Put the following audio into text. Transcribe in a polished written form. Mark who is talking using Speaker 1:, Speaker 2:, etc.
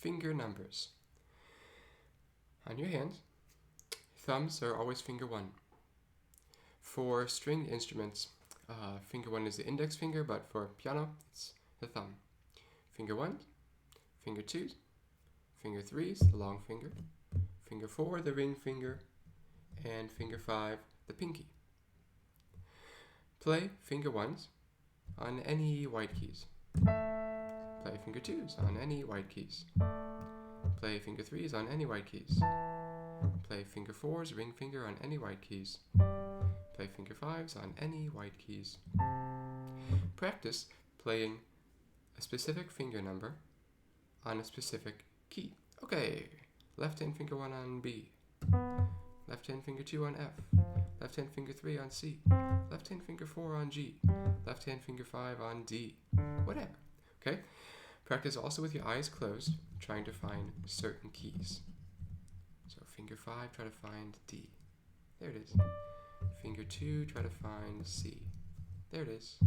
Speaker 1: finger numbers. On your hands, thumbs are always finger 1. For stringed instruments, finger 1 is the index finger, but for piano, it's the thumb. Finger 1, finger 2, finger 3 is the long finger, finger 4, the ring finger, and finger 5, the pinky. Play finger 1s on any white keys. Play finger 2s on any white keys. Play finger 3s on any white keys. Play finger 4s, ring finger, on any white keys. Play finger 5s on any white keys. Practice playing a specific finger number on a specific key. Okay, left hand finger 1 on B. Left hand finger 2 on F. Left hand finger 3 on C. Left hand finger 4 on G. Left hand finger 5 on D. Whatever. Okay? Practice also with your eyes closed, trying to find certain keys. So finger 5, try to find D. There it is. Finger 2, try to find C. There it is.